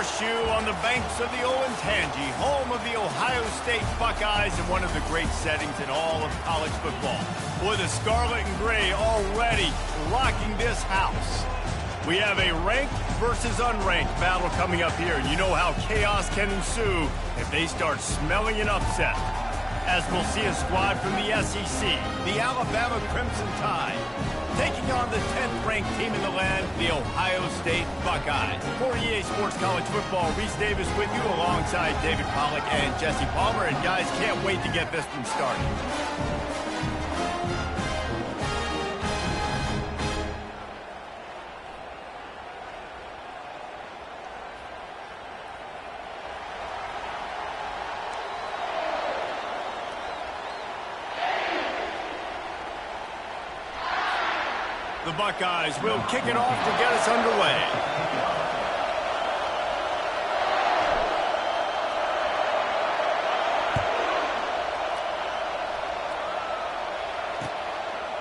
Horseshoe on the banks of the Olentangy, home of the Ohio State Buckeyes and one of the great settings in all of college football. Boy, the Scarlet and Gray already rocking this house. We have a ranked versus unranked battle coming up here, and you know how chaos can ensue if they start smelling an upset. As we'll see a squad from the SEC, the Alabama Crimson Tide, taking on the 10th-ranked team in the land, the Ohio State Buckeyes. For EA Sports College Football, Reese Davis with you alongside David Pollack and Jesse Palmer. And guys, can't wait to get this one started. The Buckeyes will kick it off to get us underway.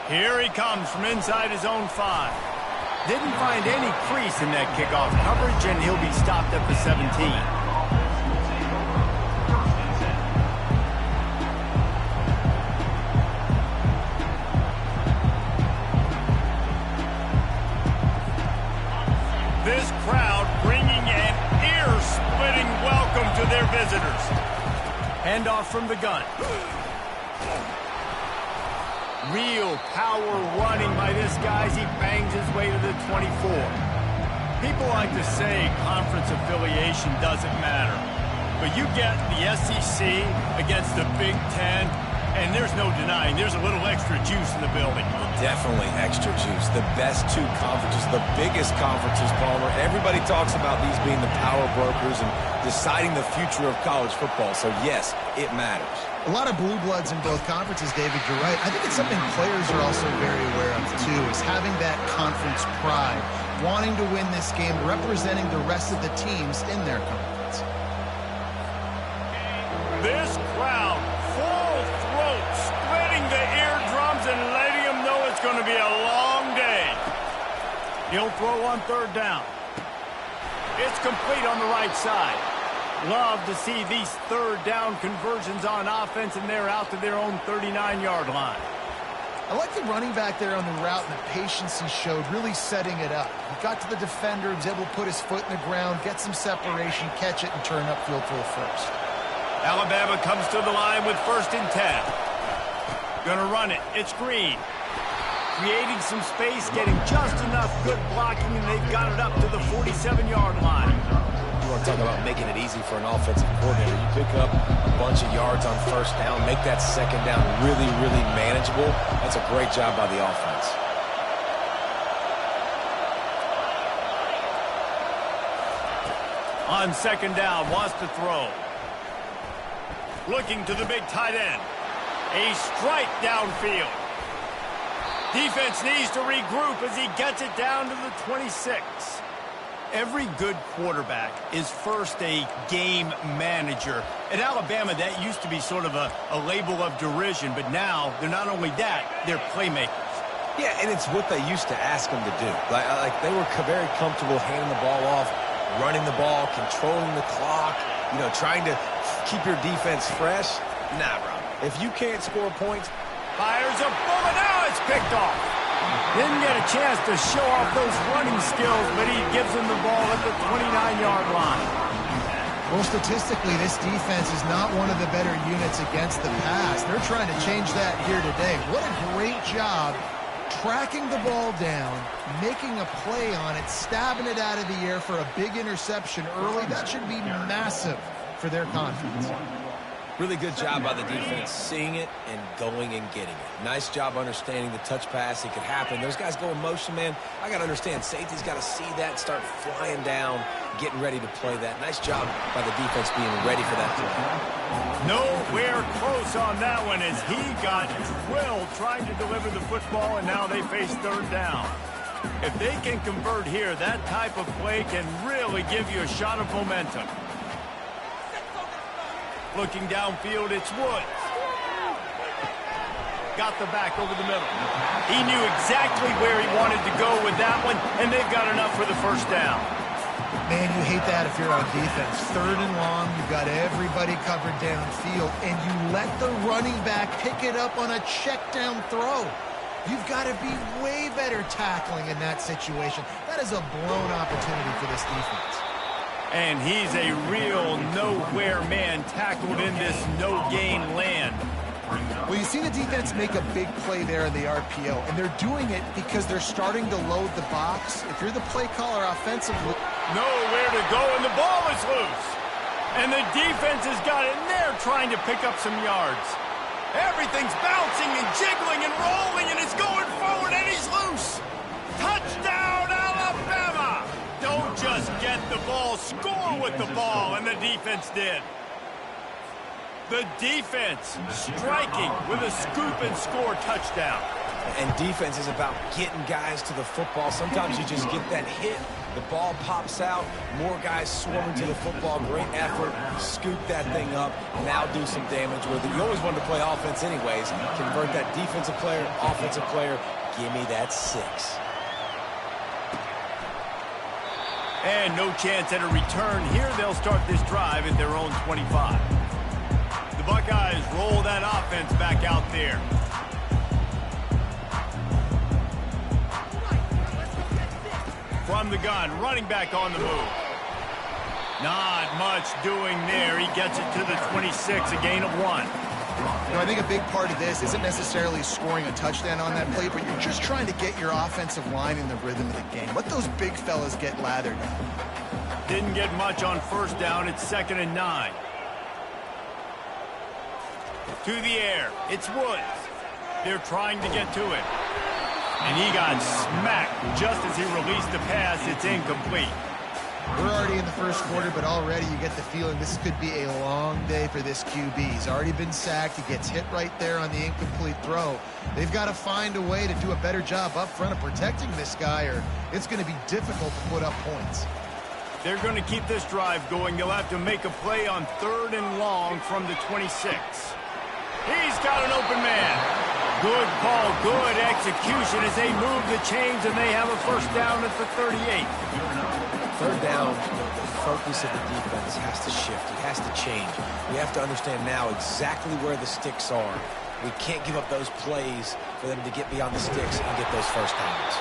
Here he comes from inside his own 5. Didn't find any crease in that kickoff coverage, and he'll be stopped at the 17. This crowd bringing an ear-splitting welcome to their visitors. Handoff from the gun. Real power running by this guy as he bangs his way to the 24. People like to say conference affiliation doesn't matter. But you get the SEC against the Big Ten, and there's no denying there's a little extra juice in the building. Definitely extra juice. The best 2 conferences, the biggest conferences, Palmer. Everybody talks about these being the power brokers and deciding the future of college football. So, yes, it matters. A lot of blue bloods in both conferences, David. You're right. I think it's something players are also very aware of, too, is having that conference pride, wanting to win this game, representing the rest of the teams in their conference. This crowd, full throat, splitting the eardrums and letting them know it's going to be a long day. He'll throw on 3rd down. It's complete on the right side. Love to see these 3rd down conversions on offense, and they're out to their own 39-yard line. I like the running back there on the route and the patience he showed, really setting it up. He got to the defender, was able to put his foot in the ground, get some separation, catch it, and turn upfield for the first. Alabama comes to the line with 1st and 10. Gonna run it. It's Green. Creating some space, getting just enough good blocking, and they've got it up to the 47-yard line. You want to talk about making it easy for an offensive coordinator. You pick up a bunch of yards on 1st down, make that 2nd down really, really manageable. That's a great job by the offense. On 2nd down, wants to throw. Looking to the big tight end. A strike downfield. Defense needs to regroup as he gets it down to the 26. Every good quarterback is first a game manager. At Alabama, that used to be sort of a label of derision, but now they're not only that, they're playmakers. Yeah, and it's what they used to ask them to do. Like they were very comfortable handing the ball off, running the ball, controlling the clock, trying to keep your defense fresh. Nah, bro. If you can't score points, fires a bullet. Now it's picked off. Didn't get a chance to show off those running skills, but he gives him the ball at the 29-yard line. Well, statistically, this defense is not one of the better units against the pass. They're trying to change that here today. What a great job tracking the ball down, making a play on it, stabbing it out of the air for a big interception early. That should be massive for their confidence. Really good job by the defense, seeing it and going and getting it. Nice job understanding the touch pass. It could happen. Those guys go in motion, man. I got to understand, safety's got to see that, start flying down, getting ready to play that. Nice job by the defense being ready for that play. Nowhere close on that one as he got drilled trying to deliver the football, and now they face 3rd down. If they can convert here, that type of play can really give you a shot of momentum. Looking downfield, it's Woods. Got the back over the middle. He knew exactly where he wanted to go with that one, and they've got enough for the 1st down. Man, you hate that if you're on defense. 3rd and long, you've got everybody covered downfield, and you let the running back pick it up on a check down throw. You've got to be way better tackling in that situation. That is a blown opportunity for this defense. And he's a real nowhere man tackled in this no-gain land. Well, you see the defense make a big play there in the RPO, and they're doing it because they're starting to load the box. If you're the play caller offensively, nowhere to go, and the ball is loose. And the defense has got it, and they're trying to pick up some yards. Everything's bouncing and jiggling and rolling, and it's going forward, and he's loose. Touchdown, Alabama! Don't just get the ball, score with the ball, and the defense did. The defense striking with a scoop and score touchdown. And defense is about getting guys to the football. Sometimes you just get that hit, the ball pops out, more guys swarming to the football. Great effort, scoop that thing up, now do some damage with it. You always wanted to play offense anyways. Convert that defensive player, offensive player. Give me that 6. And no chance at a return here. They'll start this drive at their own 25. The Buckeyes roll that offense back out there. From the gun, running back on the move. Not much doing there. He gets it to the 26, a gain of 1. You know, I think a big part of this isn't necessarily scoring a touchdown on that play, but you're just trying to get your offensive line in the rhythm of the game. Let those big fellas get lathered. Didn't get much on 1st down. It's 2nd and 9. To the air. It's Woods. They're trying to get to it. And he got smacked just as he released the pass. It's incomplete. We're already in the 1st quarter, but already you get the feeling this could be a long day for this QB. He's already been sacked. He gets hit right there on the incomplete throw. They've got to find a way to do a better job up front of protecting this guy, or it's going to be difficult to put up points. They're going to keep this drive going. They'll have to make a play on 3rd and long from the 26. He's got an open man. Good call, good execution as they move the chains, and they have a 1st down at the 38. 3rd down, the focus of the defense has to shift. It has to change. We have to understand now exactly where the sticks are. We can't give up those plays for them to get beyond the sticks and get those 1st downs.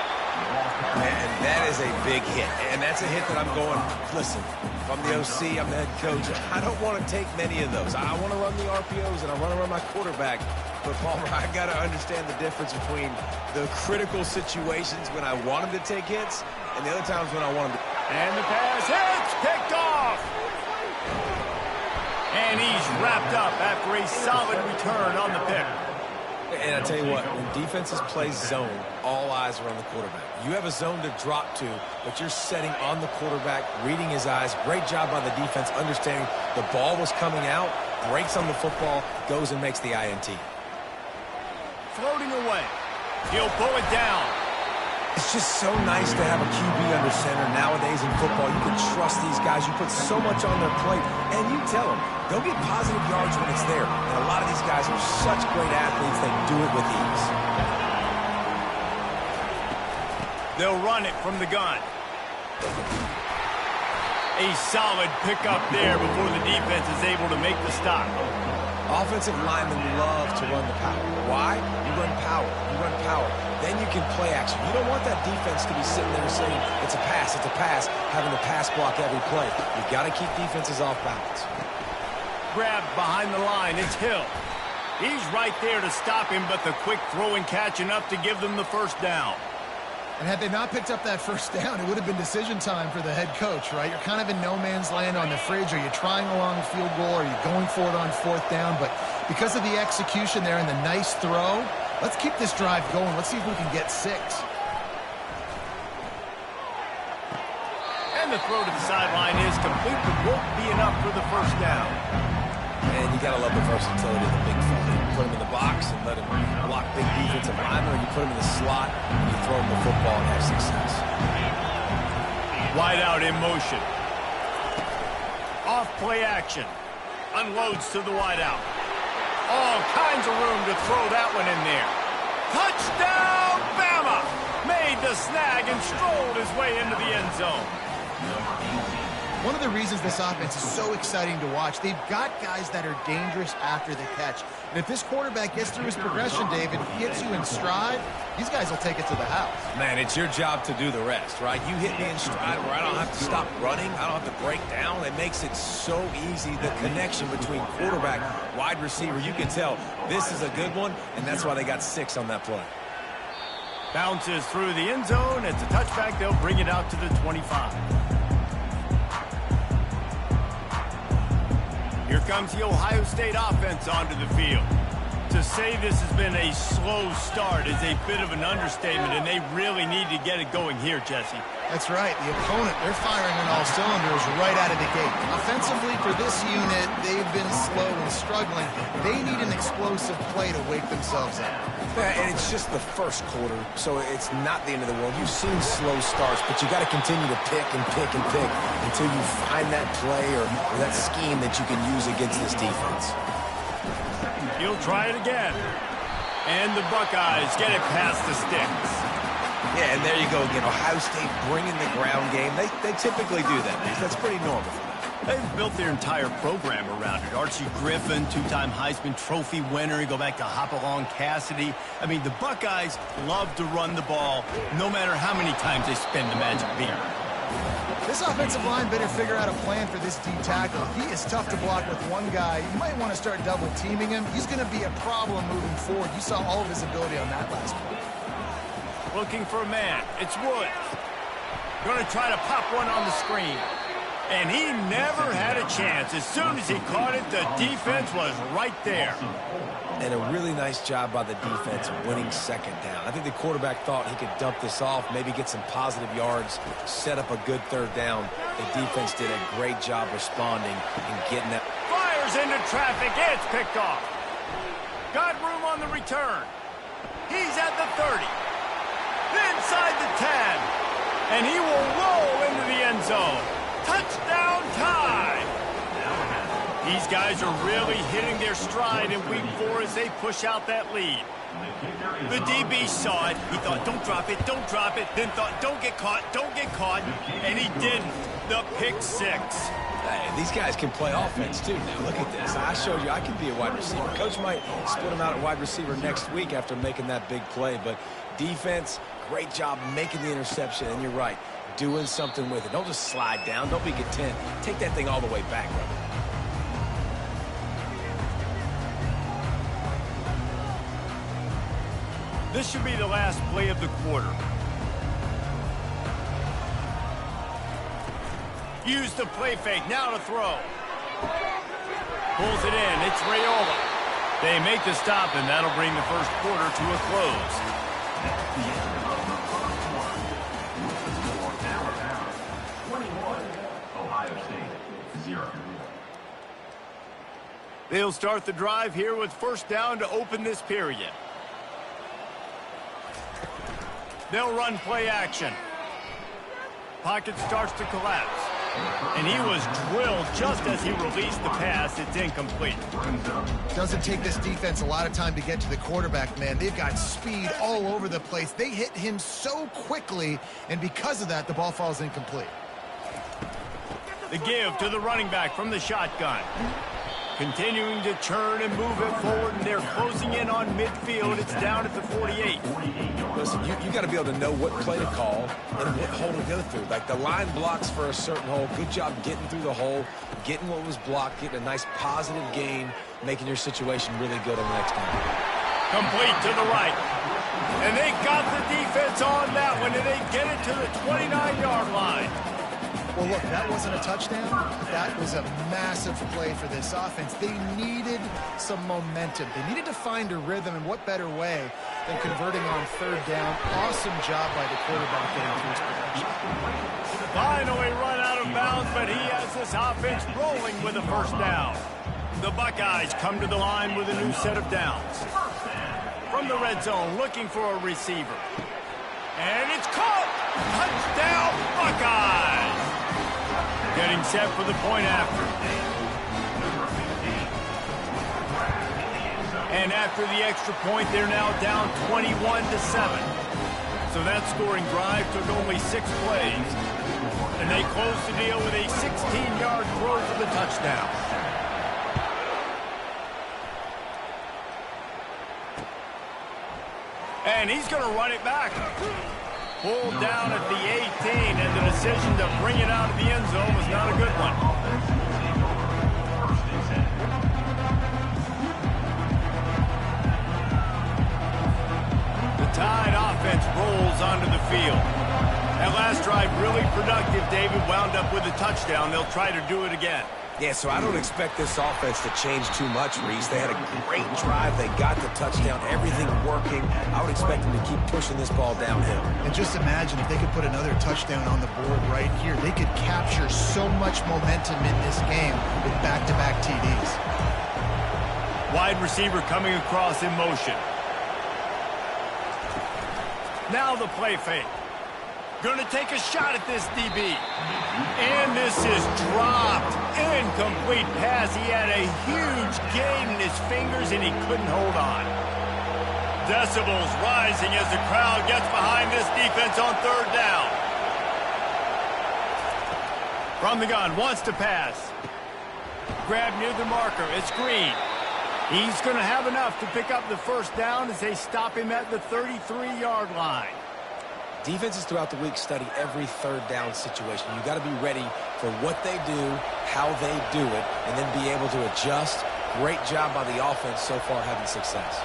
And that is a big hit. And that's a hit that I'm going, listen, if I'm the OC, I'm the head coach, I don't want to take many of those. I want to run the RPOs, and I want to run my quarterback. But, Palmer, I got to understand the difference between the critical situations when I want him to take hits and the other times when I want him to. And the pass hits, picked off. And he's wrapped up after a solid return on the pick. And I tell you what, when defenses play zone, all eyes are on the quarterback. You have a zone to drop to, but you're setting on the quarterback, reading his eyes. Great job by the defense, understanding the ball was coming out, breaks on the football, goes and makes the INT. Floating away. He'll pull it down. It's just so nice to have a QB under center nowadays in football. You can trust these guys. You put so much on their plate, and you tell them they'll get positive yards when it's there. And a lot of these guys are such great athletes, they do it with ease. They'll run it from the gun. A solid pickup there before the defense is able to make the stop. Offensive linemen love to run the power. Why? You run power. You run power. Then you can play action. You don't want that defense to be sitting there saying, it's a pass, having to pass block every play. You've got to keep defenses off balance. Grabbed behind the line. It's Hill. He's right there to stop him, but the quick throw and catch enough to give them the 1st down. And had they not picked up that 1st down, it would have been decision time for the head coach, right? You're kind of in no man's land on the fridge. Are you trying a long field goal? Are you going for it on 4th down? But because of the execution there and the nice throw, let's keep this drive going. Let's see if we can get 6. And the throw to the sideline is complete, but won't be enough for the 1st down. And you got to love the versatility of the big fella. You put him in the box and let him block big defensive linemen, or you put him in the slot and you throw him the football and have success. Wide out in motion. Off play action. Unloads to the wide out. All kinds of room to throw that one in there. Touchdown, Bama! Made the snag and strolled his way into the end zone. One of the reasons this offense is so exciting to watch, they've got guys that are dangerous after the catch. And if this quarterback gets through his progression, David, hits you in stride, these guys will take it to the house. Man, it's your job to do the rest, right? You hit me in stride where I don't have to stop running. I don't have to break down. It makes it so easy, the connection between quarterback, wide receiver. You can tell this is a good one, and that's why they got 6 on that play. Bounces through the end zone. It's a touchback. They'll bring it out to the 25. Here comes the Ohio State offense onto the field. To say this has been a slow start is a bit of an understatement, and they really need to get it going here, Jesse. That's right. The opponent, they're firing on all cylinders right out of the gate. Offensively, for this unit, they've been slow and struggling. They need an explosive play to wake themselves up. Yeah, and it's just the first quarter, so it's not the end of the world. You've seen slow starts, but you got to continue to pick and pick and pick until you find that play or that scheme that you can use against this defense. He'll try it again. And the Buckeyes get it past the sticks. Yeah, and there you go again. Ohio State bringing the ground game. They typically do that. That's pretty normal for them. They've built their entire program around it. Archie Griffin, 2-time Heisman Trophy winner. You go back to Hopalong Cassidy. I mean, the Buckeyes love to run the ball no matter how many times they spin the magic beer. This offensive line better figure out a plan for this D tackle. He is tough to block with one guy. You might want to start double teaming him. He's going to be a problem moving forward. You saw all of his ability on that last play. Looking for a man. It's Woods. Going to try to pop one on the screen. And he never had a chance. As soon as he caught it, the defense was right there. And a really nice job by the defense winning second down. I think the quarterback thought he could dump this off, maybe get some positive yards, set up a good third down. The defense did a great job responding and getting that. Fires into traffic. It's picked off. Got room on the return. He's at the 30. Inside the 10. And he will roll into the end zone. Touchdown time! These guys are really hitting their stride in week 4 as they push out that lead. The DB saw it. He thought, don't drop it, don't drop it. Then thought, don't get caught, don't get caught. And he didn't. The pick 6. Hey, these guys can play offense, too. Now, look at this. I showed you I can be a wide receiver. Coach might split him out at wide receiver next week after making that big play. But defense, great job making the interception. And you're right, doing something with it. Don't just slide down. Don't be content. Take that thing all the way back, brother. This should be the last play of the quarter. Use the play fake. Now to throw. Pulls it in. It's Raiola. They make the stop, and that'll bring the first quarter to a close. They'll start the drive here with first down to open this period. They'll run play action. Pocket starts to collapse. And he was drilled just as he released the pass. It's incomplete. Doesn't take this defense a lot of time to get to the quarterback, man. They've got speed all over the place. They hit him so quickly, and because of that, the ball falls incomplete. The give to the running back from the shotgun. Continuing to turn and move it forward, and they're closing in on midfield. It's down at the 48. Listen, you got to be able to know what play to call and what hole to go through. Like the line blocks for a certain hole. Good job getting through the hole, getting what was blocked, getting a nice positive gain, making your situation really good on the next time. Complete to the right. And they got the defense on that one, and they get it to the 29-yard line. Well, look, that wasn't a touchdown. That was a massive play for this offense. They needed some momentum. They needed to find a rhythm, and what better way than converting on third down. Awesome job by the quarterback getting through his progression. Finally run out of bounds, but he has this offense rolling with a first down. The Buckeyes come to the line with a new set of downs. From the red zone, looking for a receiver. And it's caught! Touchdown, Buckeyes! Getting set for the point after. And after the extra point, they're now down 21-7. So that scoring drive took only 6 plays. and they close the deal with a 16-yard throw for the touchdown. And he's going to run it back. Pulled down at the 18, and the decision to bring it out of the end zone was not a good one. The Tide offense rolls onto the field. That last drive really productive, David, wound up with a touchdown. They'll try to do it again. Yeah, so I don't expect this offense to change too much, Reese. They had a great drive. They got the touchdown, everything working. I would expect them to keep pushing this ball downhill. And just imagine if they could put another touchdown on the board right here. They could capture so much momentum in this game with back-to-back TDs. Wide receiver coming across in motion. Now the play fake. Going to take a shot at this DB. And this is dropped. Incomplete pass. He had a huge gain in his fingers, and he couldn't hold on. Decibels rising as the crowd gets behind this defense on third down. From the gun, wants to pass. Grab near the marker. It's Green. He's going to have enough to pick up the first down as they stop him at the 33-yard line. Defenses throughout the week study every third down situation. You got to be ready for what they do, how they do it, and then be able to adjust. Great job by the offense so far having success.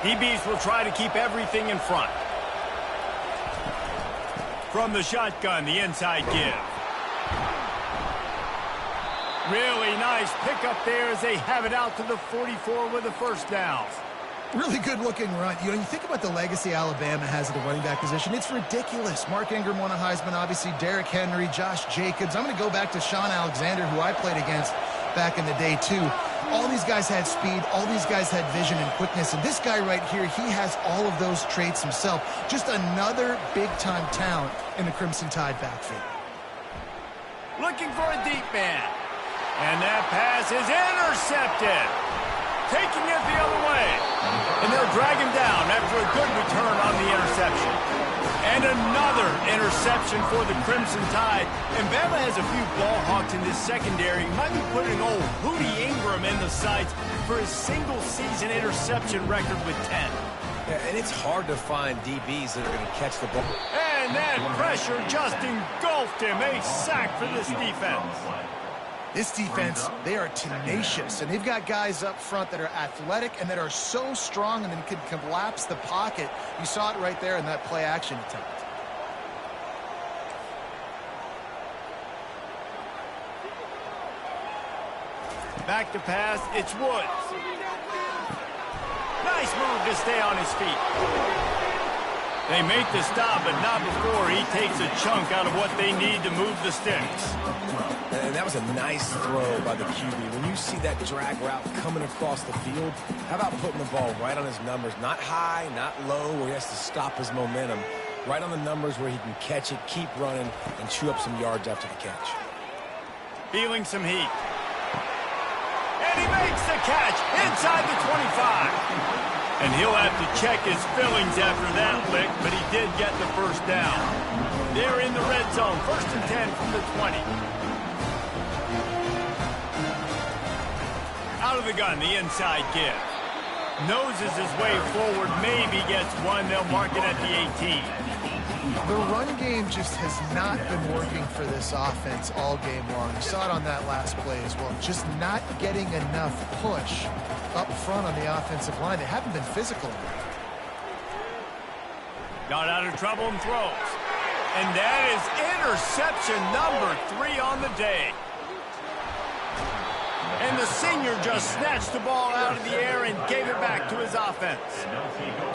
DBs will try to keep everything in front. From the shotgun, the inside give. Really nice pickup there as they have it out to the 44 with a first down. Really good-looking run. You think about the legacy Alabama has at the running back position. It's ridiculous. Mark Ingram won a Heisman, obviously. Derrick Henry, Josh Jacobs. I'm going to go back to Sean Alexander, who I played against back in the day, too. All these guys had speed. All these guys had vision and quickness. And this guy right here, he has all of those traits himself. Just another big-time talent in the Crimson Tide backfield. Looking for a deep man. And that pass is intercepted. Taking it the other way. And they'll drag him down after a good return on the interception. And another interception for the Crimson Tide. And Bama has a few ball hawks in this secondary. Might be putting old Hootie Ingram in the sights for his single-season interception record with 10. Yeah, and it's hard to find DBs that are going to catch the ball. And that pressure just engulfed him. A sack for this defense. This defense, they are tenacious, and they've got guys up front that are athletic and that are so strong and then can collapse the pocket. You saw it right there in that play-action attempt. Back to pass, it's Woods. Nice move to stay on his feet. They make the stop, but not before he takes a chunk out of what they need to move the sticks. And that was a nice throw by the QB. When you see that drag route coming across the field, how about putting the ball right on his numbers? Not high, not low, where he has to stop his momentum. Right on the numbers where he can catch it, keep running, and chew up some yards after the catch. Feeling some heat. And he makes the catch inside the 25. And he'll have to check his fillings after that lick, but he did get the first down. They're in the red zone, 1st and 10 from the 20. Out of the gun, the inside give. Noses his way forward, maybe gets one. They'll mark it at the 18. The run game just has not been working for this offense all game long. You saw it on that last play as well. Just not getting enough push up front on the offensive line. They haven't been physical. Got out of trouble and throws. And that is interception number 3 on the day. And the senior just snatched the ball out of the air and gave it back to his offense.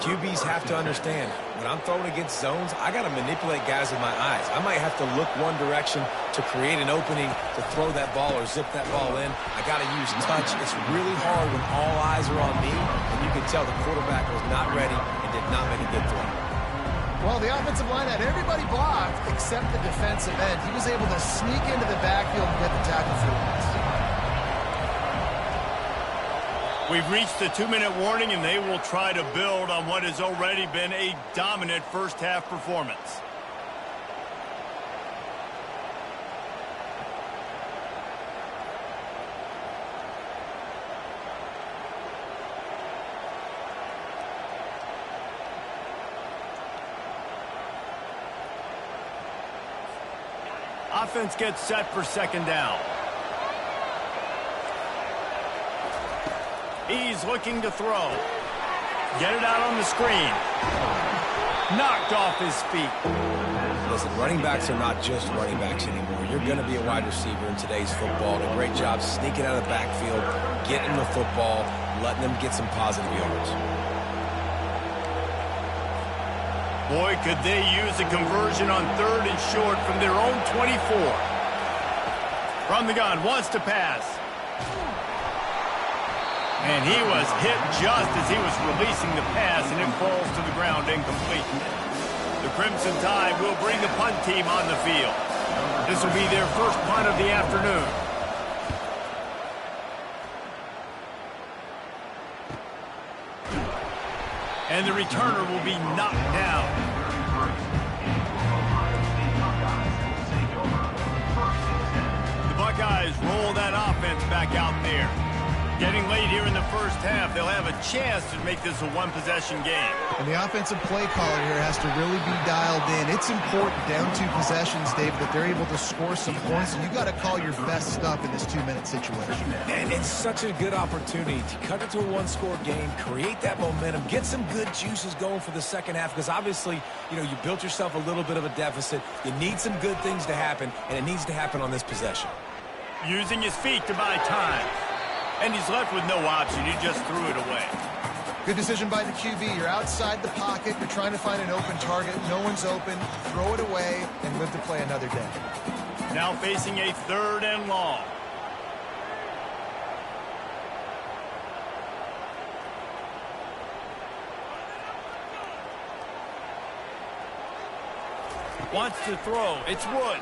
QBs have to understand, when I'm throwing against zones, I got to manipulate guys with my eyes. I might have to look one direction to create an opening to throw that ball or zip that ball in. I got to use touch. It's really hard when all eyes are on me, and you can tell the quarterback was not ready and did not make a good throw. Well, the offensive line had everybody blocked except the defensive end. He was able to sneak into the backfield and get the tackle for loss. We've reached the 2-minute warning, and they will try to build on what has already been a dominant first-half performance. Offense gets set for second down. He's looking to throw. Get it out on the screen. Knocked off his feet. Listen, running backs are not just running backs anymore. You're going to be a wide receiver in today's football. And a great job sneaking out of the backfield, getting the football, letting them get some positive yards. Boy, could they use a conversion on 3rd and short from their own 24. From the gun, wants to pass. And he was hit just as he was releasing the pass, and it falls to the ground incomplete. The Crimson Tide will bring the punt team on the field. This will be their first punt of the afternoon. And the returner will be knocked down. The Buckeyes roll that offense back out there. Getting late here in the first half, they'll have a chance to make this a one-possession game. And the offensive play caller here has to really be dialed in. It's important down 2 possessions, Dave, that they're able to score some points. And you got to call your best stuff in this 2-minute situation. And it's such a good opportunity to cut it to a 1-score game, create that momentum, get some good juices going for the second half. Because obviously, you know, you built yourself a little bit of a deficit. You need some good things to happen, and it needs to happen on this possession. Using his feet to buy time. And he's left with no option. He just threw it away. Good decision by the QB. You're outside the pocket. You're trying to find an open target. No one's open. Throw it away and live to play another day. Now facing a 3rd and long. Wants to throw. It's Woods.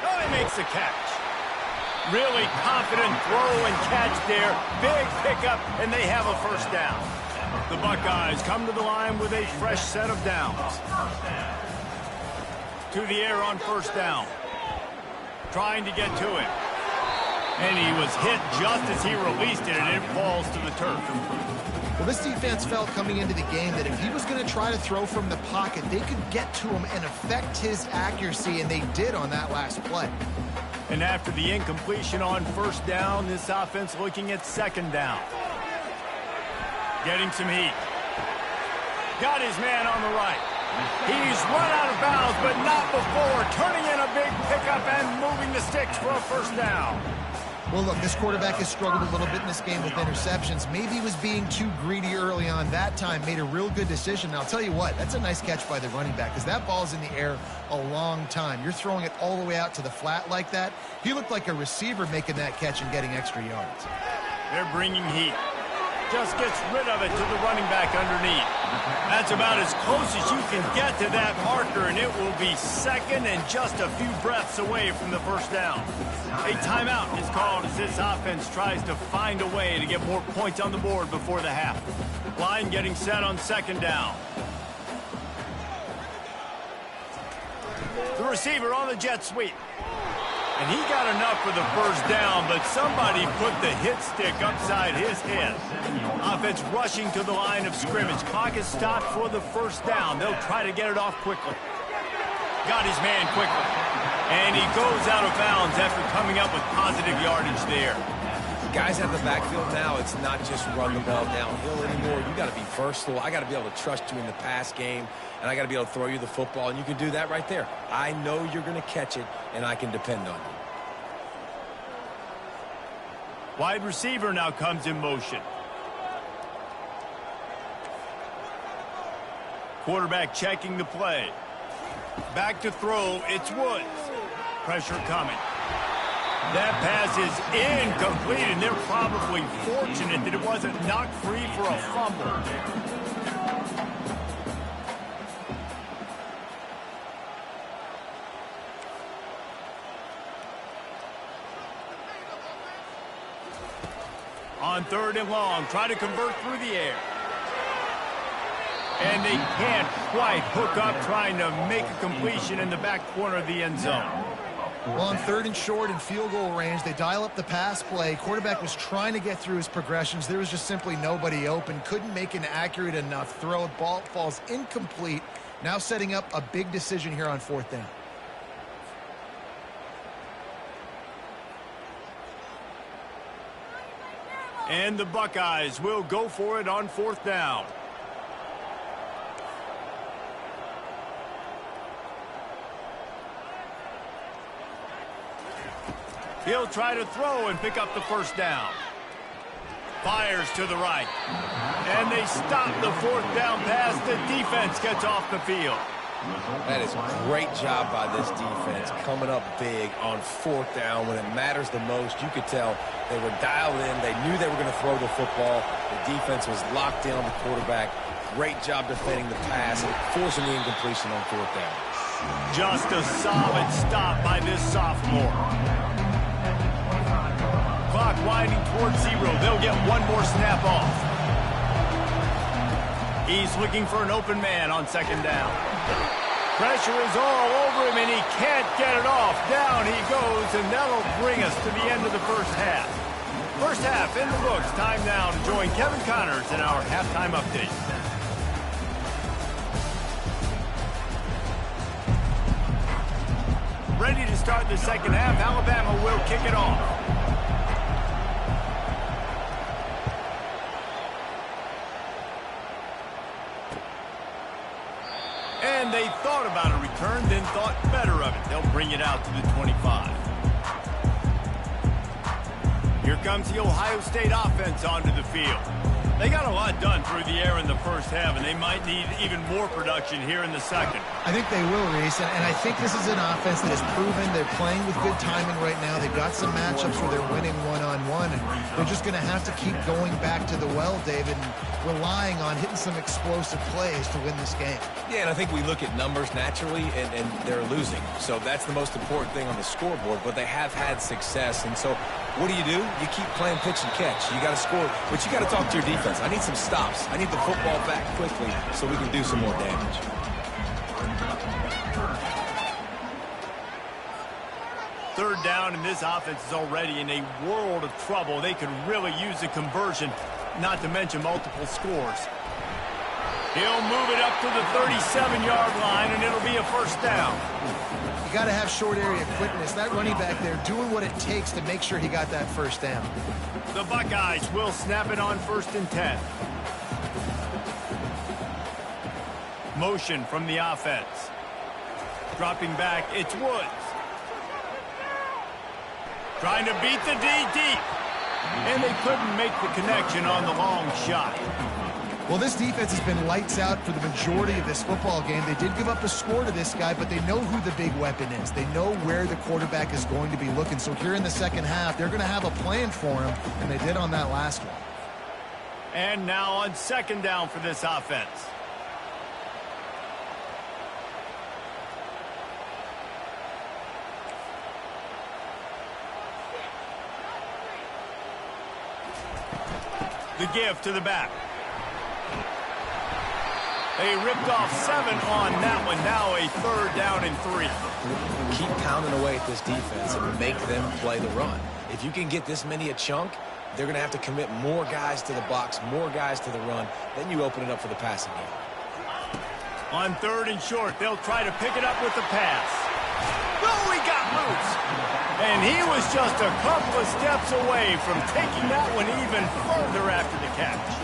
Oh, he makes the catch. Really confident throw and catch there. Big pickup, and they have a first down. The Buckeyes come to the line with a fresh set of downs. To the air on first down. Trying to get to him. And he was hit just as he released it, and it falls to the turf. Well, this defense felt coming into the game that if he was going to try to throw from the pocket, they could get to him and affect his accuracy, and they did on that last play. And after the incompletion on first down, this offense looking at second down. Getting some heat. Got his man on the right. He's run out of bounds, but not before. Turning in a big pickup and moving the sticks for a first down. Well, look, this quarterback has struggled a little bit in this game with interceptions. Maybe he was being too greedy early on. That time made a real good decision. And I'll tell you what, that's a nice catch by the running back because that ball's in the air a long time. You're throwing it all the way out to the flat like that. He looked like a receiver making that catch and getting extra yards. They're bringing heat. Just gets rid of it to the running back underneath. That's about as close as you can get to that marker, and it will be second and just a few breaths away from the first down. A timeout is called as this offense tries to find a way to get more points on the board before the half. Line getting set on second down. The receiver on the jet sweep. And he got enough for the first down, but somebody put the hit stick upside his head. Offense rushing to the line of scrimmage. Clock is stopped for the first down. They'll try to get it off quickly. Got his man quickly. And he goes out of bounds after coming up with positive yardage there. Guys at the backfield now, it's not just run the ball downhill anymore. You got to be versatile. I got to be able to trust you in the pass game, and I got to be able to throw you the football, and you can do that right there. I know you're going to catch it, and I can depend on you. Wide receiver now comes in motion. Quarterback checking the play. Back to throw, it's Woods. Pressure coming. That pass is incomplete, and they're probably fortunate that it wasn't knocked free for a fumble. On third and long, try to convert through the air. And they can't quite hook up trying to make a completion in the back corner of the end zone. Well, on third and short and field goal range, they dial up the pass play. Quarterback was trying to get through his progressions. There was just simply nobody open. Couldn't make an accurate enough throw. Ball falls incomplete. Now setting up a big decision here on fourth down. And the Buckeyes will go for it on 4th down. He'll try to throw and pick up the 1st down. Fires to the right. And they stop the 4th down pass. The defense gets off the field. That is a great job by this defense, coming up big on 4th down when it matters the most. You could tell they were dialed in. They knew they were going to throw the football. The defense was locked in on the quarterback. Great job defending the pass and forcing the incompletion on 4th down. Just a solid stop by this sophomore. Clock winding towards 0. They'll get one more snap off. He's looking for an open man on 2nd down. Pressure is all over him, and he can't get it off. Down he goes, and that'll bring us to the end of the 1st half. 1st half in the books. Time now to join Kevin Connors in our halftime update. Ready to start the 2nd half. Alabama will kick it off. And they thought about a return, then thought better of it. They'll bring it out to the 25. Here comes the Ohio State offense onto the field. They got a lot done through the air in the 1st half, and they might need even more production here in the 2nd. I think they will, Reese, and I think this is an offense that has proven they're playing with good timing right now. They've got some matchups where they're winning one-on-one, and they're just going to have to keep going back to the well, David, and relying on hitting some explosive plays to win this game. Yeah, and I think we look at numbers naturally, and they're losing. So that's the most important thing on the scoreboard, but they have had success. And so what do? You keep playing pitch and catch. You got to score, but you got to talk to your defense. I need some stops. I need the football back quickly so we can do some more damage. Third down, and this offense is already in a world of trouble. They could really use a conversion, not to mention multiple scores. He'll move it up to the 37-yard line, and it'll be a 1st down. You got to have short area quickness. That running back there doing what it takes to make sure he got that 1st down. The Buckeyes will snap it on 1st and 10. Motion from the offense. Dropping back, it's Woods. Trying to beat the D deep. And they couldn't make the connection on the long shot. Well, this defense has been lights out for the majority of this football game. They did give up a score to this guy, but they know who the big weapon is. They know where the quarterback is going to be looking. So here in the 2nd half, they're going to have a plan for him, and they did on that last one. And now on 2nd down for this offense. The give to the back. They ripped off 7 on that one. Now a 3rd down and 3. Keep pounding away at this defense and make them play the run. If you can get this many a chunk, they're going to have to commit more guys to the box, more guys to the run. Then you open it up for the passing game. On 3rd and short, they'll try to pick it up with the pass. Oh, he got loose. And he was just a couple of steps away from taking that one even further after the catch.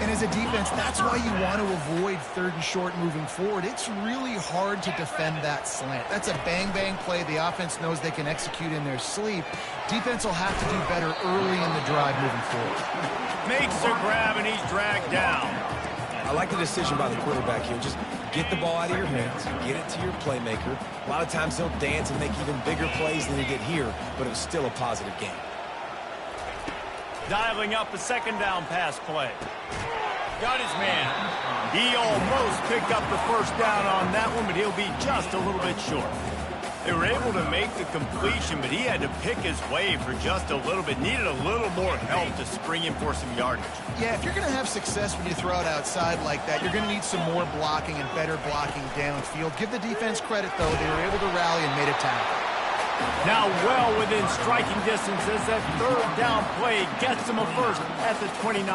And as a defense, that's why you want to avoid 3rd and short moving forward. It's really hard to defend that slant. That's a bang-bang play the offense knows they can execute in their sleep. Defense will have to do better early in the drive moving forward. Makes the grab, and he's dragged down. I like the decision by the quarterback here. Just get the ball out of your hands, get it to your playmaker. A lot of times he'll dance and make even bigger plays than he did here, but it was still a positive game. Dialing up a 2nd down pass play. Got his man. He almost picked up the 1st down on that one, but he'll be just a little bit short. They were able to make the completion, but he had to pick his way for just a little bit. Needed a little more help to spring him for some yardage. Yeah, if you're going to have success when you throw it outside like that, you're going to need some more blocking and better blocking downfield. Give the defense credit, though. They were able to rally and made a tackle. Now well within striking distance as that 3rd down play gets him a 1st at the 29.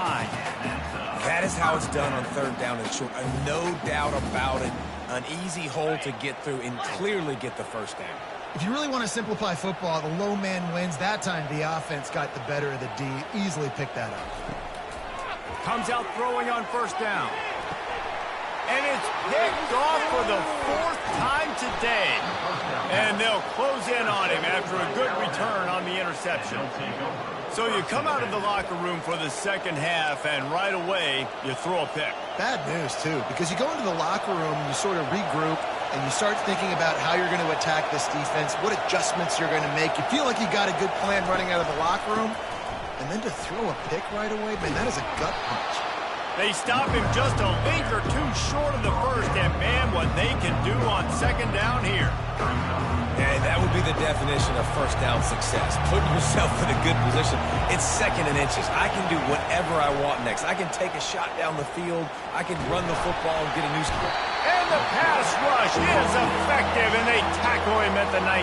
That is how it's done on 3rd down and short. No doubt about it. An easy hole to get through and clearly get the 1st down. If you really want to simplify football, the low man wins. That time, the offense got the better of the D. Easily picked that up. Comes out throwing on first down. And it's picked off for the 4th time today. And they'll close in on him after a good return on the interception. So you come out of the locker room for the second half, and right away, you throw a pick. Bad news, too, because you go into the locker room, you sort of regroup, and you start thinking about how you're going to attack this defense, what adjustments you're going to make. You feel like you got a good plan running out of the locker room, and then to throw a pick right away, man, that is a gut punch. They stop him just a link or two short of the first, and man, what they can do on second down here. Hey, that would be the definition of first down success. Putting yourself in a good position. It's 2nd and inches. I can do whatever I want next. I can take a shot down the field. I can run the football and get a new score. And the pass rush is effective, and they tackle him at the 19.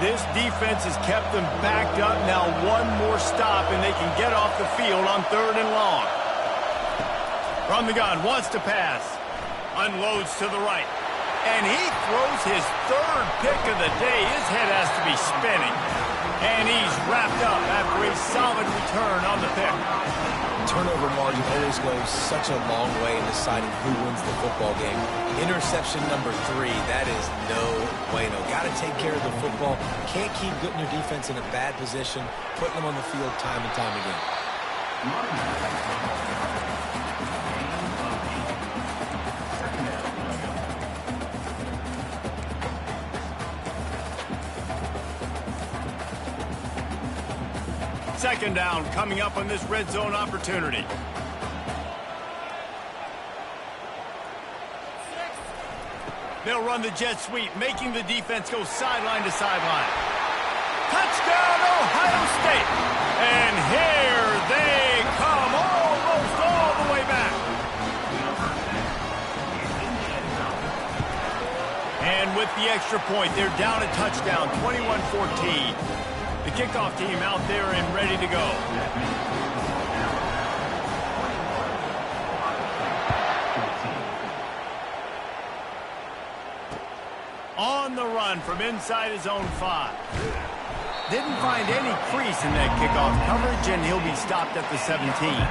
This defense has kept them backed up. Now one more stop, and they can get off the field on 3rd and long. From the gun, wants to pass. Unloads to the right. And he throws his 3rd pick of the day. His head has to be spinning. And he's wrapped up after a solid return on the pick. Turnover margin always goes such a long way in deciding who wins the football game. Interception number 3, that is no bueno. Got to take care of the football. Can't keep putting your defense in a bad position, putting them on the field time and time again. Second down coming up on this red zone opportunity. They'll run the jet sweep, making the defense go sideline to sideline. Touchdown, Ohio State! And here they come, almost all the way back. And with the extra point, they're down a touchdown, 21-14. The kickoff team out there and ready to go. On the run from inside his own 5. Didn't find any crease in that kickoff coverage, and he'll be stopped at the 17.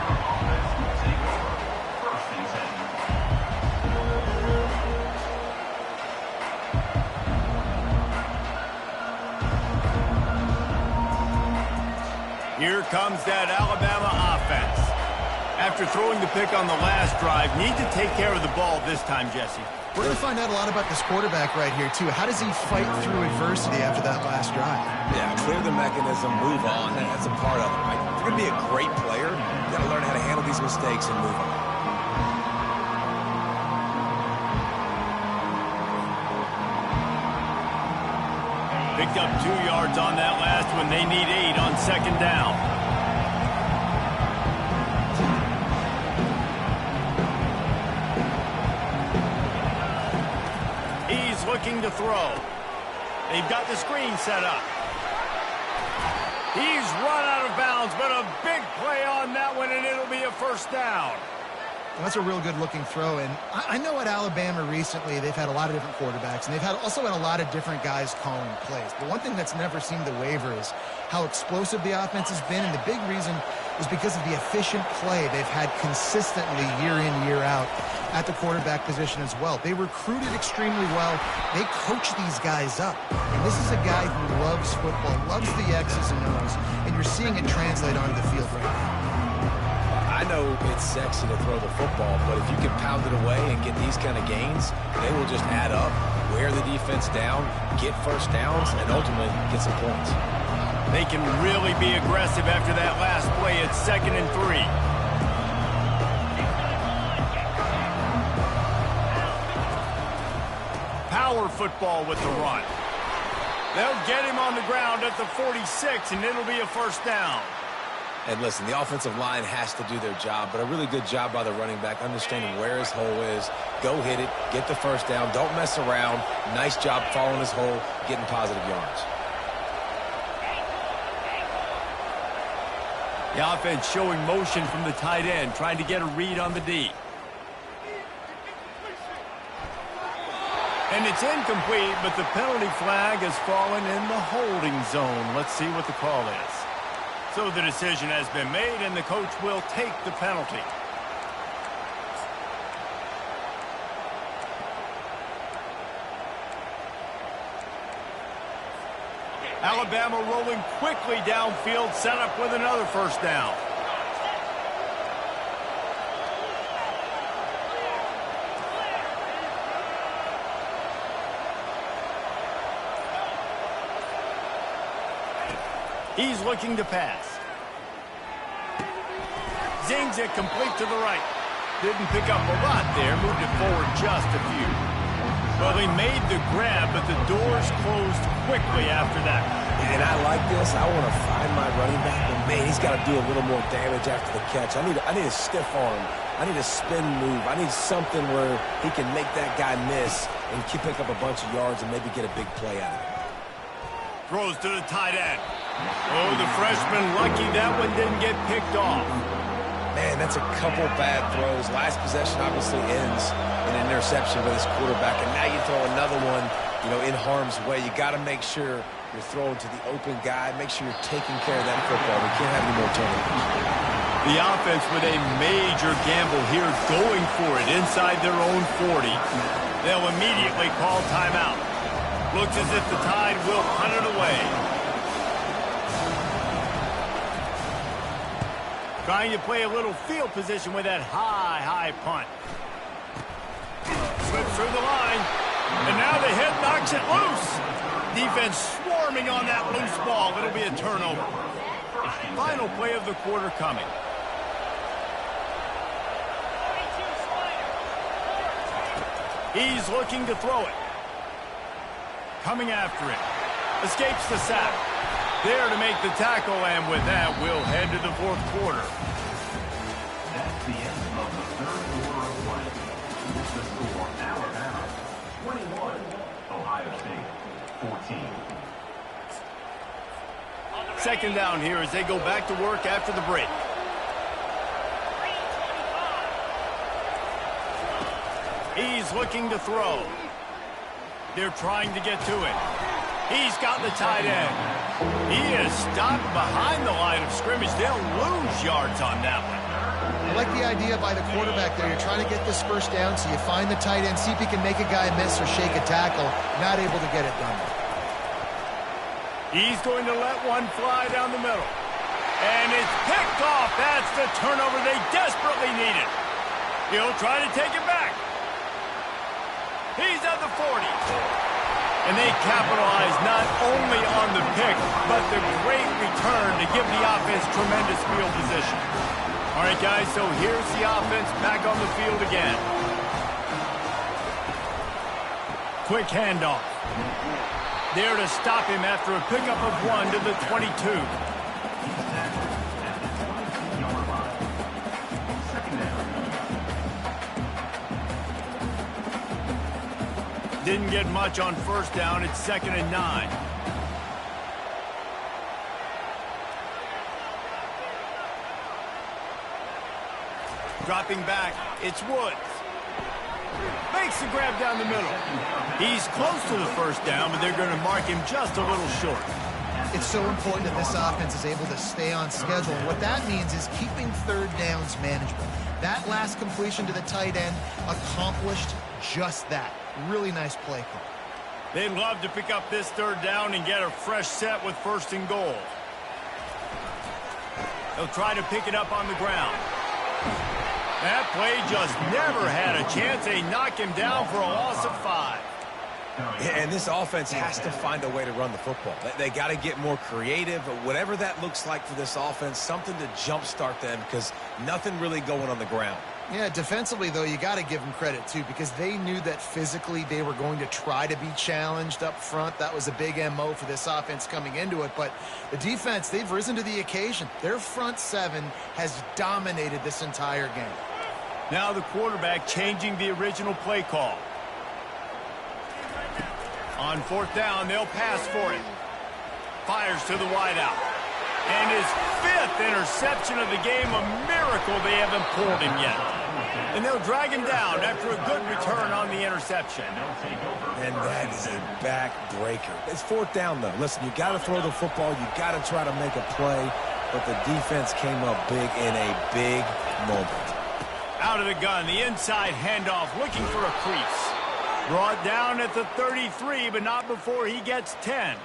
Here comes that Alabama offense. After throwing the pick on the last drive, need to take care of the ball this time, Jesse. We're going to find out a lot about this quarterback right here, too. How does he fight through adversity after that last drive? Yeah, clear the mechanism, move on. That's a part of it, right? If you're going to be a great player, you got to learn how to handle these mistakes and move on. Picked up 2 yards on that last one. They need 8 on second down. He's looking to throw. They've got the screen set up. He's run out of bounds, but a big play on that one, and it'll be a first down. Well, that's a real good-looking throw, and I know at Alabama recently they've had a lot of different quarterbacks, and they've also had a lot of different guys calling plays. But one thing that's never seemed to waver is how explosive the offense has been, and the big reason is because of the efficient play they've had consistently year in, year out at the quarterback position as well. They recruited extremely well. They coach these guys up. And this is a guy who loves football, loves the X's and O's, and you're seeing it translate onto the field right now. I know it's sexy to throw the football, but if you can pound it away and get these kind of gains, they will just add up, wear the defense down, get first downs, and ultimately get some points. They can really be aggressive after that last play. It's 2nd and 3. Power football with the run. They'll get him on the ground at the 46, and it'll be a first down. And listen, the offensive line has to do their job, but a really good job by the running back, understanding where his hole is. Go hit it, get the first down, don't mess around. Nice job following his hole, getting positive yards. The offense showing motion from the tight end, trying to get a read on the D. And it's incomplete, but the penalty flag has fallen in the holding zone. Let's see what the call is. So the decision has been made, and the coach will take the penalty. Alabama rolling quickly downfield, set up with another first down. He's looking to pass. Zings it complete to the right. Didn't pick up a lot there, moved it forward just a few. Well, he made the grab, but the doors closed quickly after that. And I like this. I want to find my running back, but man, he's got to do a little more damage after the catch. I need a stiff arm. I need a spin move. I need something where he can make that guy miss and pick up a bunch of yards and maybe get a big play out of it. Throws to the tight end. Oh, the freshman lucky that one didn't get picked off. Man, that's a couple bad throws. Last possession obviously ends in an interception by this quarterback, and now you throw another one, in harm's way. You got to make sure you're throwing to the open guy. Make sure you're taking care of that football. We can't have any more turnovers. The offense with a major gamble here, going for it inside their own 40. They'll immediately call timeout. Looks as if the Tide will punt it away. Trying to play a little field position with that high punt. Slips through the line. And now the hit knocks it loose. Defense swarming on that loose ball. It'll be a turnover. Final play of the quarter coming. He's looking to throw it. Coming after it. Escapes the sack. There to make the tackle, and with that, we'll head to the fourth quarter. That's the end of the third quarter of play. With the score, Alabama 21, Ohio State 14. Second down here as they go back to work after the break. He's looking to throw. They're trying to get to it. He's got the tight end. He is stopped behind the line of scrimmage. They'll lose yards on that one. I like the idea by the quarterback there. You're trying to get this first down, so you find the tight end, see if he can make a guy miss or shake a tackle. Not able to get it done. He's going to let one fly down the middle. And it's picked off. That's the turnover they desperately needed. He'll try to take it back. He's at the 40. And they capitalize not only on the pick, but the great return to give the offense tremendous field position. All right, guys, so here's the offense back on the field again. Quick handoff. There to stop him after a pickup of one to the 22. Didn't get much on first down. It's 2nd and 9. Dropping back, it's Woods. Makes the grab down the middle. He's close to the first down, but they're going to mark him just a little short. It's so important that this offense is able to stay on schedule. And what that means is keeping third downs manageable. That last completion to the tight end accomplished just that. Really nice play call. They'd love to pick up this third down and get a fresh set with 1st and goal. They'll try to pick it up on the ground. That play just never had a chance. They knock him down for a loss of 5. And this offense has to find a way to run the football. They got to get more creative, whatever that looks like for this offense, something to jumpstart them because nothing really going on the ground. Yeah, defensively, though, you got to give them credit, too, because they knew that physically they were going to try to be challenged up front. That was a big MO for this offense coming into it. But the defense, they've risen to the occasion. Their front seven has dominated this entire game. Now the quarterback changing the original play call. On 4th down, they'll pass for it. Fires to the wideout. And his 5th interception of the game, a miracle they haven't pulled him yet. And they'll drag him down after a good return on the interception. And that is a back-breaker. It's fourth down, though. Listen, you got to throw the football. You got to try to make a play. But the defense came up big in a big moment. Out of the gun, the inside handoff, looking for a crease. Brought down at the 33, but not before he gets 10.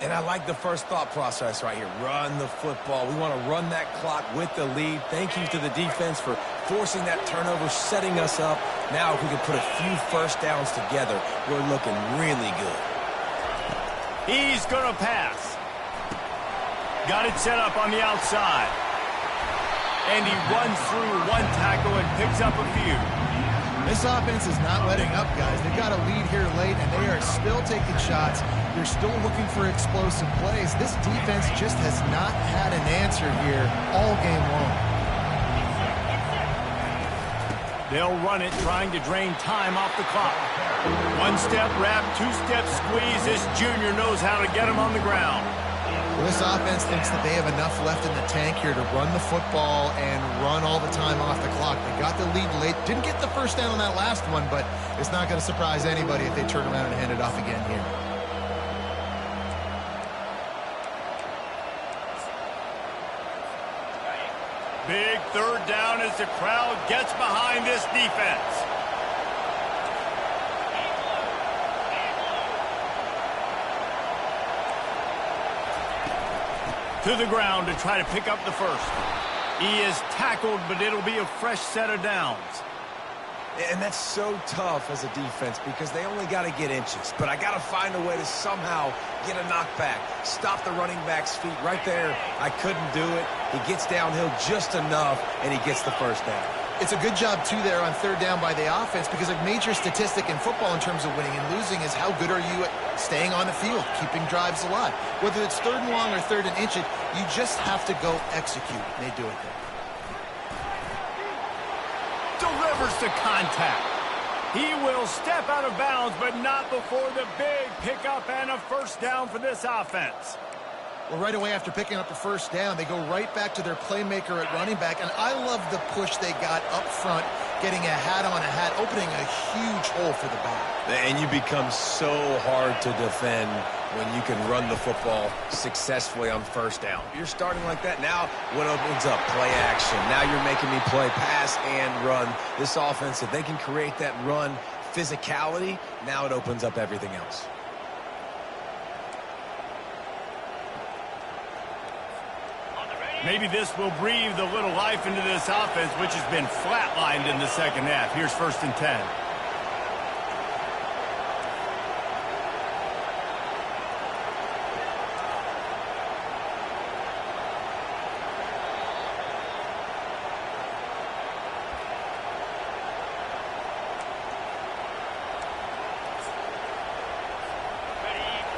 And I like the first thought process right here. Run the football. We want to run that clock with the lead. Thank you to the defense for forcing that turnover, setting us up. Now if we can put a few first downs together, we're looking really good. He's going to pass. Got it set up on the outside. And he runs through one tackle and picks up a few. This offense is not letting up, guys. They've got a lead here late, and they are still taking shots. They're still looking for explosive plays. This defense just has not had an answer here all game long. They'll run it, trying to drain time off the clock. One-step wrap, two-step squeeze. This junior knows how to get him on the ground. Well, this offense thinks that they have enough left in the tank here to run the football and run all the time off the clock. They got the lead late. Didn't get the first down on that last one, but it's not going to surprise anybody if they turn around and hand it off again here. Big third down as the crowd gets behind this defense. To the ground to try to pick up the first. He is tackled, but it'll be a fresh set of downs. And that's so tough as a defense because they only got to get inches. But I got to find a way to somehow get a knockback, stop the running back's feet right there. I couldn't do it. He gets downhill just enough, and he gets the first down. It's a good job, too, there on third down by the offense because a major statistic in football in terms of winning and losing is how good are you at staying on the field, keeping drives alive. Whether it's third and long or third and inch, you just have to go execute. And they do it there. Delivers to contact. He will step out of bounds, but not before the big pickup and a first down for this offense. Well, right away after picking up the first down, they go right back to their playmaker at running back. And I love the push they got up front, getting a hat on a hat, opening a huge hole for the back. And you become so hard to defend when you can run the football successfully on first down. You're starting like that. Now what opens up? Play action. Now you're making me play pass and run. This offense, if they can create that run physicality, now it opens up everything else. Maybe this will breathe a little life into this offense, which has been flatlined in the second half. Here's 1st and 10.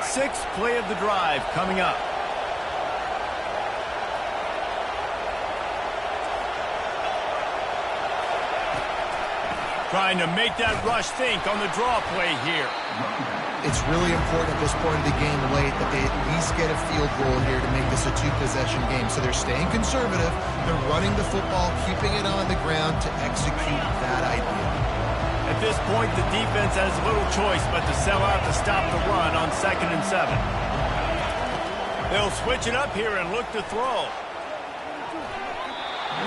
Sixth play of the drive coming up. Trying to make that rush think on the draw play here. It's really important at this point of the game late that they at least get a field goal here to make this a two-possession game. So they're staying conservative. They're running the football, keeping it on the ground to execute that idea. At this point, the defense has little choice but to sell out to stop the run on 2nd and 7. They'll switch it up here and look to throw.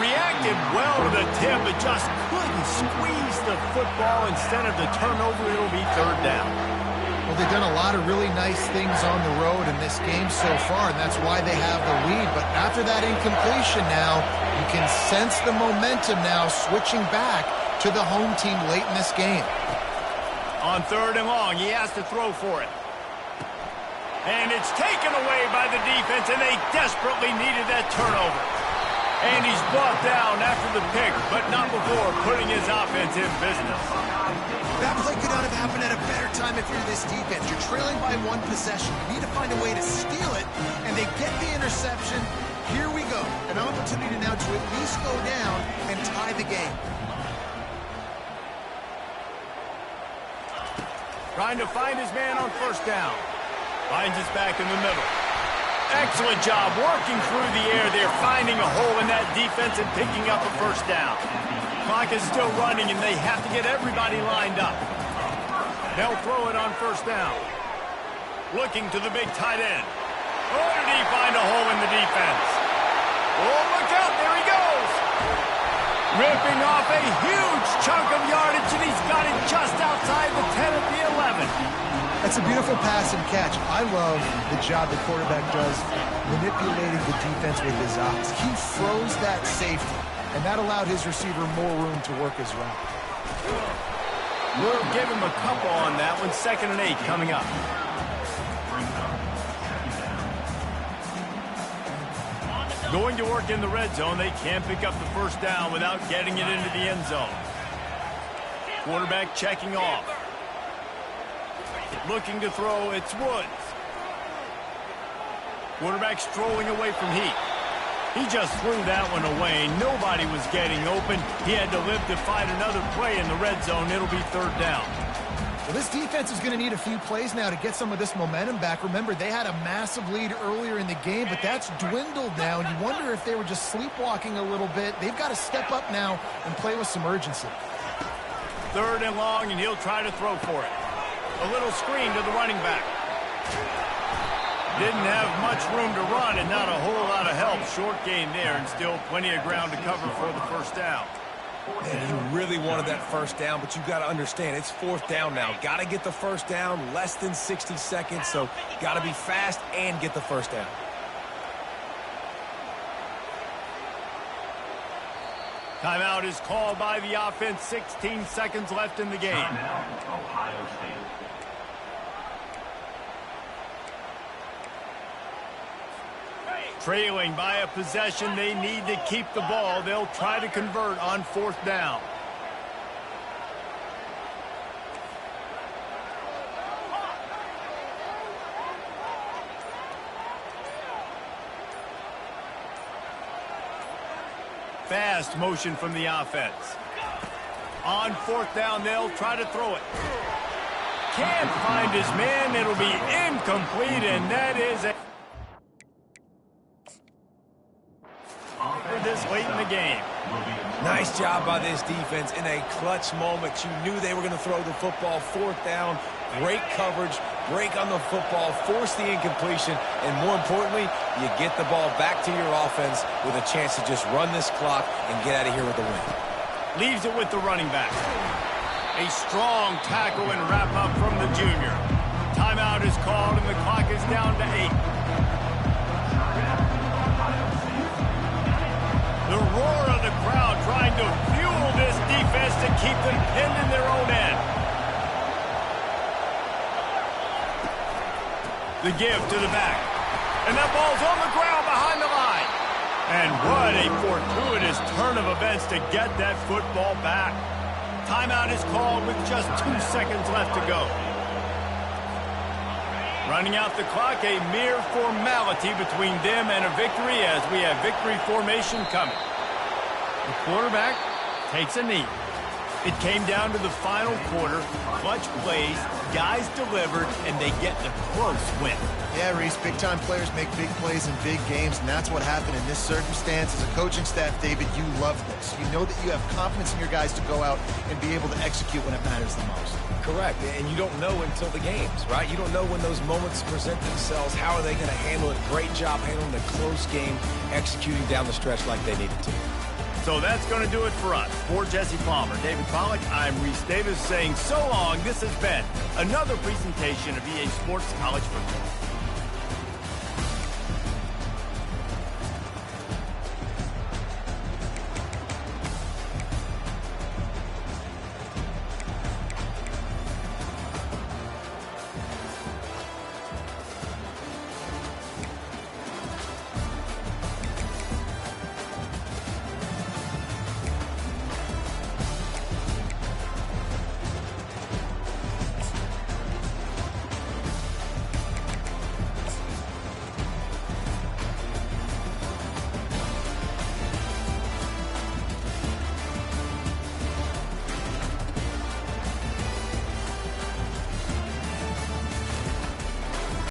Reacted well to the tip, but just couldn't squeeze the football. Instead of the turnover, it'll be third down. Well, they've done a lot of really nice things on the road in this game so far, and that's why they have the lead. But after that incompletion now, you can sense the momentum now switching back to the home team late in this game. On 3rd and long, he has to throw for it. And it's taken away by the defense, and they desperately needed that turnover. And he's brought down after the pick, but not before putting his offense in business. That play could not have happened at a better time if you're this defense. You're trailing by one possession. You need to find a way to steal it, and they get the interception. Here we go. An opportunity now to at least go down and tie the game. Trying to find his man on 1st down. Finds his back in the middle. Excellent job working through the air there, finding a hole in that defense and picking up a first down. Clock is still running, and they have to get everybody lined up. They'll throw it on first down. Looking to the big tight end. Oh, did he find a hole in the defense? Oh, look out, there he goes. Ripping off a huge chunk of yardage, and he's got it just outside the 10 at the 11. That's a beautiful pass and catch. I love the job the quarterback does manipulating the defense with his eyes. He froze that safety, and that allowed his receiver more room to work his route. We'll give him a couple on that one. 2nd and 8 coming up. Going to work in the red zone. They can't pick up the first down without getting it into the end zone. Quarterback checking off. Looking to throw, it's Woods. Quarterback strolling away from Heat. He just threw that one away. Nobody was getting open. He had to live to fight another play in the red zone. It'll be 3rd down. Well, this defense is going to need a few plays now to get some of this momentum back. Remember, they had a massive lead earlier in the game, but that's dwindled now, and you wonder if they were just sleepwalking a little bit. They've got to step up now and play with some urgency. 3rd and long, and he'll try to throw for it. A little screen to the running back. Didn't have much room to run and not a whole lot of help. Short gain there and still plenty of ground to cover for the first down. Man, you really wanted that first down, but you got to understand, it's 4th down now. Got to get the first down, less than 60 seconds, so got to be fast and get the first down. Timeout is called by the offense. 16 seconds left in the game. Timeout, Ohio State. Trailing by a possession, they need to keep the ball. They'll try to convert on 4th down. Fast motion from the offense. On 4th down, they'll try to throw it. Can't find his man. It'll be incomplete, and that is a... this late in the game. Nice job by this defense in a clutch moment. You knew they were going to throw the football. 4th down, great coverage, break on the football, force the incompletion, and more importantly, you get the ball back to your offense with a chance to just run this clock and get out of here with the win. Leaves it with the running back. A strong tackle and wrap up from the junior. Timeout is called and the clock is down to 8. The roar of the crowd trying to fuel this defense to keep them pinned in their own end. The give to the back. And that ball's on the ground behind the line. And what a fortuitous turn of events to get that football back. Timeout is called with just 2 seconds left to go. Running out the clock, a mere formality between them and a victory as we have victory formation coming. The quarterback takes a knee. It came down to the final quarter, clutch plays, guys delivered, and they get the close win. Yeah, Reese, big-time players make big plays in big games, and that's what happened in this circumstance. As a coaching staff, David, you love this. You know that you have confidence in your guys to go out and be able to execute when it matters the most. Correct, and you don't know until the games, right? You don't know when those moments present themselves. How are they going to handle it? Great job handling the close game, executing down the stretch like they needed to. So that's going to do it for us. For Jesse Palmer, David Pollack, I'm Reese Davis saying so long. This has been another presentation of EA Sports College Football.